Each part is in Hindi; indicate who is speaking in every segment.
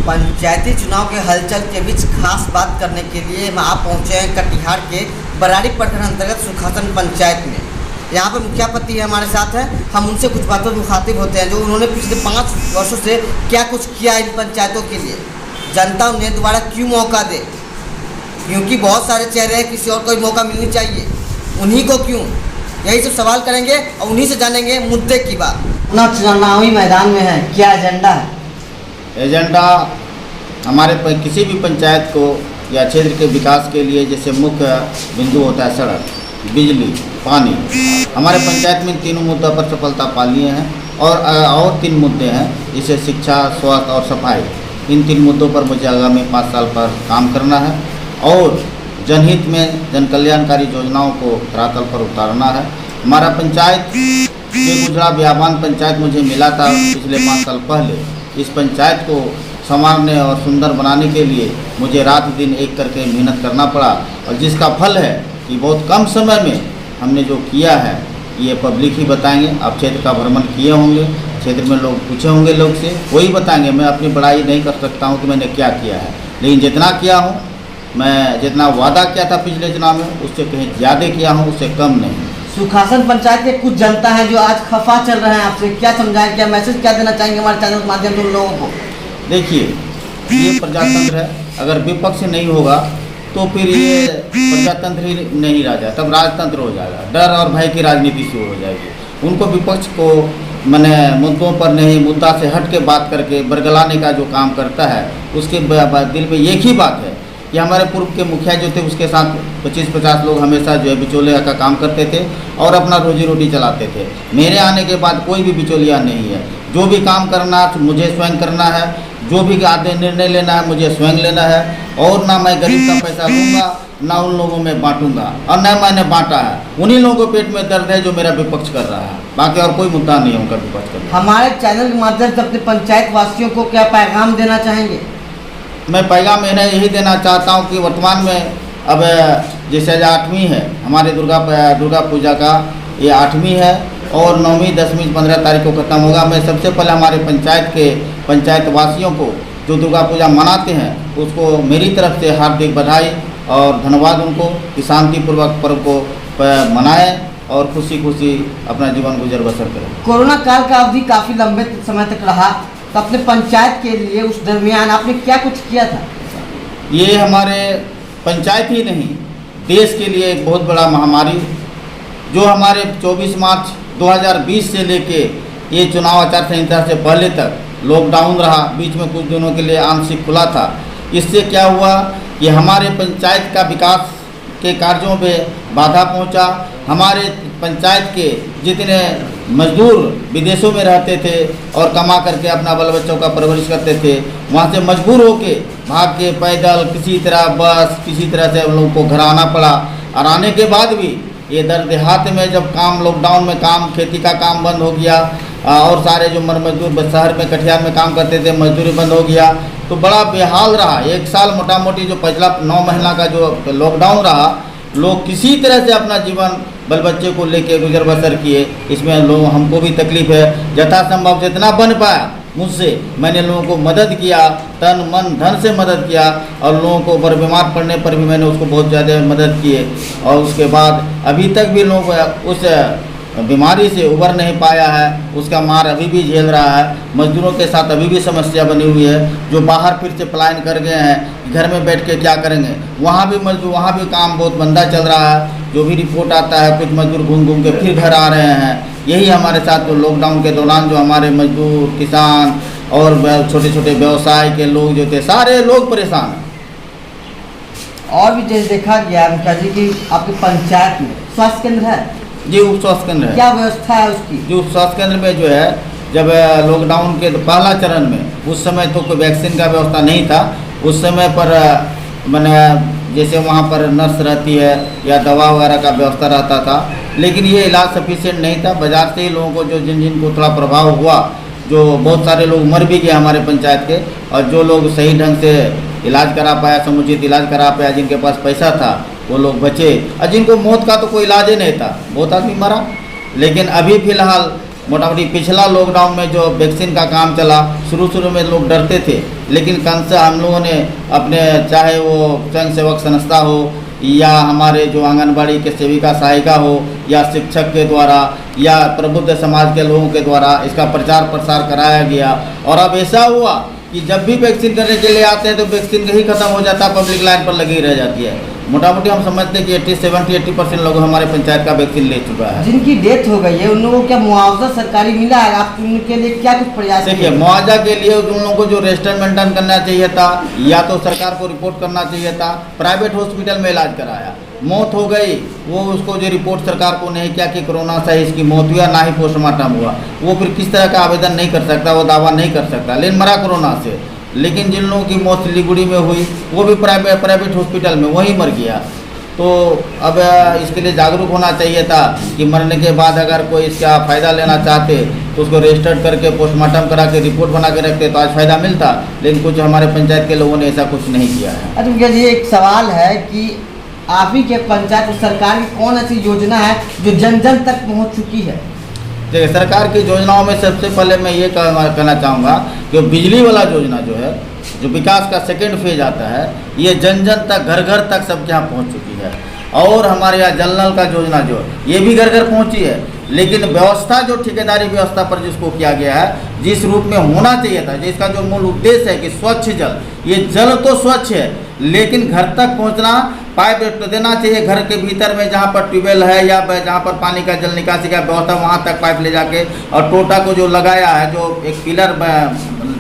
Speaker 1: पंचायती चुनाव के हलचल के बीच खास बात करने के लिए हम आप पहुँचे हैं कटिहार के बराड़ी प्रखंड अंतर्गत सुखासन पंचायत में। यहाँ पर मुखियापति हमारे साथ हैं, हम उनसे कुछ बातों में मुखातिब होते हैं जो उन्होंने पिछले 5 वर्षों से क्या कुछ किया इन पंचायतों के लिए, जनता उन्हें दोबारा क्यों मौका दे, क्योंकि बहुत सारे चेहरे हैं, किसी और को मौका मिलनी चाहिए, उन्हीं को क्यों, यही सब सवाल करेंगे और उन्हीं से जानेंगे मुद्दे की बात। अपना चुनावी मैदान में है, क्या एजेंडा है?
Speaker 2: एजेंडा हमारे किसी भी पंचायत को या क्षेत्र के विकास के लिए जैसे मुख्य बिंदु होता है सड़क, बिजली, पानी। हमारे पंचायत में 3 मुद्दों पर सफलता पा लिए हैं और 3 मुद्दे हैं, जैसे शिक्षा, स्वास्थ्य और सफाई। इन 3 मुद्दों पर मुझे आगामी 5 साल पर काम करना है और जनहित में जन कल्याणकारी योजनाओं को धरातल पर उतारना है। हमारा पंचायत ये गुजरा बियाबान पंचायत मुझे मिला था पिछले 5 साल पहले। इस पंचायत को संवारने और सुंदर बनाने के लिए मुझे रात दिन एक करके मेहनत करना पड़ा और जिसका फल है कि बहुत कम समय में हमने जो किया है ये पब्लिक ही बताएंगे। आप क्षेत्र का भ्रमण किए होंगे, क्षेत्र में लोग पूछे होंगे, लोग से वही बताएंगे। मैं अपनी बड़ाई नहीं कर सकता हूँ कि मैंने क्या किया है, लेकिन जितना किया हूँ, मैं जितना वादा किया था पिछले चुनाव में उससे कहीं ज़्यादा किया हूँ, उससे कम नहीं।
Speaker 1: सुखासन पंचायत के कुछ जनता है जो आज खफा चल रहे हैं, आपसे क्या समझाएं, क्या मैसेज क्या देना चाहेंगे हमारे चैनल के माध्यम से उन लोगों को?
Speaker 2: देखिए, ये प्रजातंत्र है, अगर विपक्ष नहीं होगा तो फिर ये प्रजातंत्र ही नहीं रह जाए, तब राजतंत्र हो जाएगा। डर और भय की राजनीति शुरू हो जाएगी। उनको विपक्ष को मैंने मुद्दों पर नहीं, मुद्दा से हट के बात करके बरगलाने का जो काम करता है, उसके दिल में एक ही बात है कि हमारे पूर्व के मुखिया जो थे उसके साथ 25-50 लोग हमेशा जो है बिचौलिया का काम करते थे और अपना रोजी रोटी चलाते थे। मेरे आने के बाद कोई भी बिचौलिया नहीं है। जो भी काम करना है मुझे स्वयं करना है, जो भी आधे निर्णय लेना है मुझे स्वयं लेना है और ना मैं गरीब का पैसा लूँगा, ना उन लोगों में बांटूंगा और न मैंने बांटा है। उन्हीं लोगों को पेट में दर्द है जो मेरा विपक्ष कर रहा है, बाकी और कोई मुद्दा नहीं है उनका विपक्ष करना।
Speaker 1: हमारे चैनल के माध्यम से अपने पंचायत वासियों को क्या पैगाम देना चाहेंगे?
Speaker 2: मैं पैगाम इन्हें यही देना चाहता हूँ कि वर्तमान में अब जैसे 8वीं है हमारे दुर्गा पूजा का, ये 8वीं है और 9वीं 10वीं 15 तारीख को ख़त्म होगा। मैं सबसे पहले हमारे पंचायत वासियों को जो दुर्गा पूजा मनाते हैं उसको मेरी तरफ से हार्दिक बधाई और धन्यवाद उनको कि शांतिपूर्वक पर्व को मनाएं और खुशी खुशी अपना जीवन गुजर बसर करें।
Speaker 1: कोरोना काल का अवधि काफ़ी लंबे समय तक रहा, तो अपने पंचायत के लिए उस दरमियान आपने क्या कुछ किया था?
Speaker 2: ये हमारे पंचायत ही नहीं, देश के लिए एक बहुत बड़ा महामारी जो हमारे 24 मार्च 2020 से लेके ये चुनाव आचार संहिता से पहले तक लॉकडाउन रहा, बीच में कुछ दिनों के लिए आंशिक खुला था। इससे क्या हुआ कि हमारे पंचायत का विकास के कार्यों में बाधा पहुंचा। हमारे पंचायत के जितने मजदूर विदेशों में रहते थे और कमा करके अपना बाल बच्चों का परवरिश करते थे, वहाँ से मजबूर होके भाग के पैदल किसी तरह बस किसी तरह से हम लोगों को घर आना पड़ा। और आने के बाद भी ये दर देहात में जब काम लॉकडाउन में काम खेती का काम बंद हो गया और सारे जो मजदूर शहर में कटिहार में काम करते थे मजदूरी बंद हो गया, तो बड़ा बेहाल रहा। 1 साल मोटा मोटी जो पिछला 9 महीना का जो लॉकडाउन रहा, लोग किसी तरह से अपना जीवन बल बच्चे को लेके गुजर बसर किए। इसमें लोग हमको भी तकलीफ है, यथासंभव जितना बन पाया मुझसे मैंने लोगों को मदद किया, तन मन धन से मदद किया और लोगों को बर बीमार पड़ने पर भी मैंने उसको बहुत ज़्यादा मदद किए। और उसके बाद अभी तक भी लोग उस बीमारी से उबर नहीं पाया है, उसका मार अभी भी झेल रहा है। मजदूरों के साथ अभी भी समस्या बनी हुई है, जो बाहर फिर से पलायन कर गए हैं, घर में बैठ के क्या करेंगे। वहाँ भी काम बहुत मंदा चल रहा है। जो भी रिपोर्ट आता है कुछ मजदूर घूम घूम के फिर घर आ रहे हैं। यही हमारे साथ तो लॉकडाउन के दौरान जो हमारे मजदूर, किसान और छोटे छोटे व्यवसाय के लोग जो थे, सारे लोग परेशान हैं।
Speaker 1: और भी जैसे देखा गया मुखिया जी की आपकी पंचायत में स्वास्थ्य केंद्र है?
Speaker 2: जी, उप स्वास्थ्य केंद्र है।
Speaker 1: क्या व्यवस्था है उसकी?
Speaker 2: जो उप स्वास्थ्य केंद्र में जो है, जब लॉकडाउन के पहला चरण में उस समय तो कोई वैक्सीन का व्यवस्था नहीं था। उस समय पर मैंने जैसे वहाँ पर नर्स रहती है या दवा वगैरह का व्यवस्था रहता था, लेकिन ये इलाज सफिशिएंट नहीं था। बाजार से ही लोगों को जो जिनको थोड़ा प्रभाव हुआ, जो बहुत सारे लोग मर भी गए हमारे पंचायत के, और जो लोग सही ढंग से इलाज करा पाया, समुचित इलाज करा पाया, जिनके पास पैसा था वो लोग बचे, और जिनको मौत का तो कोई इलाज ही नहीं था, बहुत आदमी मरा। लेकिन अभी फ़िलहाल मोटा मोटी पिछला लॉकडाउन में जो वैक्सीन का काम चला, शुरू में लोग डरते थे, लेकिन क्रमशः हम लोगों ने अपने, चाहे वो स्वयं सेवक संस्था हो या हमारे जो आंगनबाड़ी के सेविका सहायिका हो या शिक्षक के द्वारा या प्रबुद्ध समाज के लोगों के द्वारा इसका प्रचार प्रसार कराया गया। और अब ऐसा हुआ कि जब भी वैक्सीन करने के लिए आते हैं तो वैक्सीन ही खत्म हो जाता है, पब्लिक लाइन पर लगी रह जाती है। मोटा मोटी हम समझते हैं कि 80% लोग हमारे पंचायत का वैक्सीन ले चुका है।
Speaker 1: जिनकी डेथ हो गई है उन लोगों को क्या मुआवजा सरकारी मिला है? आप उनके लिए क्या कुछ प्रयास?
Speaker 2: देखिए, मुआवजा के लिए उन लोगों को जो रजिस्टर मेंटेन करना चाहिए था या तो सरकार को रिपोर्ट करना चाहिए था, प्राइवेट हॉस्पिटल में इलाज कराया, मौत हो गई, वो उसको जो रिपोर्ट सरकार को नहीं किया कि कोरोना से इसकी मौत हुई, ना ही पोस्टमार्टम हुआ, वो फिर किस तरह का आवेदन नहीं कर सकता, वो दावा नहीं कर सकता, लेकिन मरा कोरोना से। लेकिन जिन लोगों की मौत सिलीगुड़ी में हुई वो भी प्राइवेट हॉस्पिटल में वहीं मर गया। तो अब इसके लिए जागरूक होना चाहिए था कि मरने के बाद अगर कोई इसका फ़ायदा लेना चाहते तो उसको रजिस्टर्ड करके पोस्टमार्टम करा के रिपोर्ट बना के रखते तो आज फ़ायदा मिलता, लेकिन कुछ हमारे पंचायत के लोगों ने ऐसा कुछ नहीं किया है।
Speaker 1: अच्छा मुखिया जी, एक सवाल है कि आप ही के पंचायत और सरकार की कौन ऐसी योजना है जो जन जन तक पहुँच चुकी है?
Speaker 2: देखिए, सरकार की योजनाओं में सबसे पहले मैं ये कहना चाहूँगा कि बिजली वाला योजना जो है, जो विकास का सेकेंड फेज आता है, ये जन जन तक, घर घर तक सबके यहाँ पहुँच चुकी है। और हमारे यहाँ जल नल का योजना जो है ये भी घर घर पहुँची है, लेकिन व्यवस्था जो ठेकेदारी व्यवस्था पर जिसको किया गया है, जिस रूप में होना चाहिए था, जिसका जो मूल उद्देश्य है कि स्वच्छ जल, ये जल तो स्वच्छ है लेकिन घर तक पहुँचना, पाइप तो देना चाहिए घर के भीतर में, जहाँ पर ट्यूबवेल है या जहाँ पर पानी का जल निकासी का व्यवस्था वहाँ तक पाइप ले जाके, और टोटा को जो लगाया है, जो एक पिलर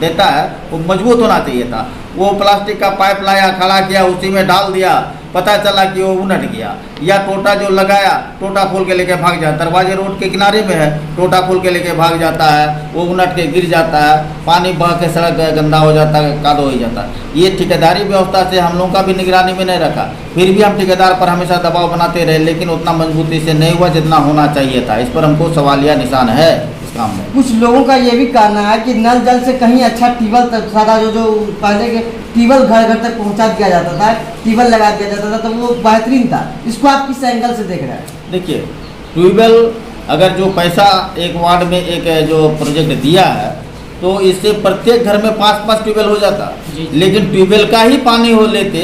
Speaker 2: देता है, वो मजबूत होना चाहिए था। वो प्लास्टिक का पाइप लाया, खड़ा किया, उसी में डाल दिया, पता चला कि वो उनट गया। या टोटा जो लगाया, टोटा खोल के लेके भाग जाता, दरवाजे रोड के किनारे में है, टोटा खोल के लेके भाग जाता है, वो उनट के गिर जाता है, पानी बह के सड़क गंदा हो जाता है, कादो हो जाता है। ये ठेकेदारी व्यवस्था से हम लोगों का भी निगरानी में नहीं रखा, फिर भी हम ठेकेदार पर हमेशा दबाव बनाते रहे, लेकिन उतना मजबूती से नहीं हुआ जितना होना चाहिए था। इस पर हमको सवालिया निशान है इस काम में।
Speaker 1: कुछ लोगों का ये भी कहना है कि नल जल से कहीं अच्छा ट्यूबवेल तक, सारा जो पहले के ट्यूबवेल घर घर तक पहुंचा दिया जाता था, ट्यूबवेल लगा दिया जाता था, तो वो बेहतरीन था। इसको आप किस एंगल से देख रहे हैं?
Speaker 2: देखिए, ट्यूबवेल अगर जो पैसा एक वार्ड में एक जो प्रोजेक्ट दिया है तो इससे प्रत्येक घर में 5-5 ट्यूबवेल हो जाता, लेकिन ट्यूबवेल का ही पानी हो लेते,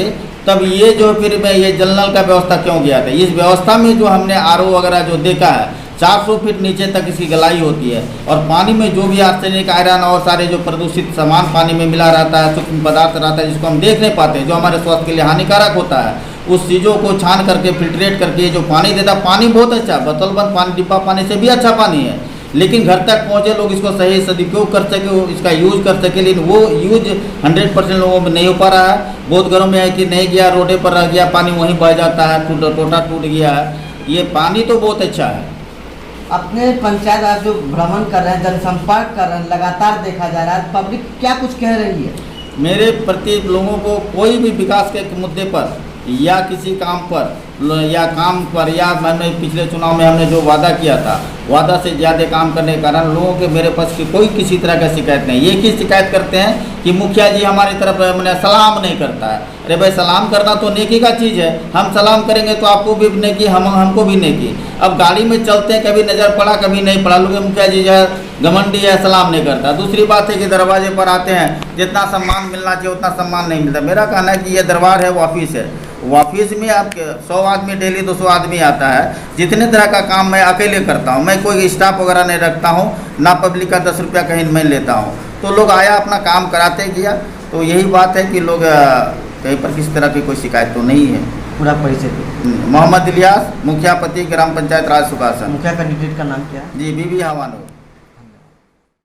Speaker 2: तब ये जो फिर मैं ये जल नल का व्यवस्था क्यों गया था? इस व्यवस्था में जो हमने आरओ वगैरह जो देखा है, 400 फीट नीचे तक इसकी गलाई होती है, और पानी में जो भी आर्सेनिक, आयरन और सारे जो प्रदूषित सामान पानी में मिला रहता है, सूक्ष्म पदार्थ रहता है जिसको हम देख नहीं पाते, जो हमारे स्वास्थ्य के लिए हानिकारक होता है, उस चीज़ों को छान करके फिल्ट्रेट करके जो पानी देता, पानी बहुत अच्छा, बोतलबंद पानी, डिब्बा पानी से भी अच्छा पानी है, लेकिन घर तक पहुँचे लोग इसको सही सदुपयोग कर सके, इसका यूज़ कर सके, लेकिन वो यूज 100% लोगों में नहीं हो पा रहा है। बहुत घरों में है कि नहीं गया, रोडे पर रह गया, पानी वहीं बह जाता है, टोटा टूट गया है। ये पानी तो बहुत अच्छा है।
Speaker 1: अपने पंचायत आप जो भ्रमण कर रहे हैं, जनसंपर्क कर रहे हैं, लगातार देखा जा रहा है, पब्लिक क्या कुछ कह रही है?
Speaker 2: मेरे प्रति लोगों को कोई भी विकास के मुद्दे पर या किसी काम पर या मैंने पिछले चुनाव में हमने जो वादा किया था, वादा से ज़्यादा काम करने के कारण लोगों के मेरे पास की कोई किसी तरह का शिकायत नहीं। एक ही शिकायत करते हैं कि मुखिया जी हमारी तरफ मैंने सलाम नहीं करता है। अरे भाई, सलाम करना तो नेकी का चीज़ है, हम सलाम करेंगे तो आपको भी नेकी, हमको भी नेकी। अब गाड़ी में चलते हैं, कभी नज़र पड़ा कभी नहीं पड़ा, लोग मुखिया जी जो है घमंडी है, सलाम नहीं करता। दूसरी बात है कि दरवाजे पर आते हैं, जितना सम्मान मिलना चाहिए उतना सम्मान नहीं मिलता। मेरा कहना है कि ये दरबार है, वो ऑफिस है, वो ऑफिस में आपके 100 आदमी डेली 200 आदमी आता है। जितने तरह का काम मैं अकेले करता हूँ, मैं कोई स्टाफ वगैरह नहीं रखता हूँ, ना पब्लिक का 10 रुपया कहीं मैं लेता हूँ। तो लोग आया, अपना काम कराते गया। तो यही बात है कि लोग कहीं पर किसी तरह की कोई शिकायत तो नहीं है।
Speaker 1: पूरा परिचय?
Speaker 2: मोहम्मद इलियास, मुखिया पति, ग्राम पंचायत राज सुखासन।
Speaker 1: मुखिया कैंडिडेट का नाम क्या है?
Speaker 2: जी, बीबी हवानूर।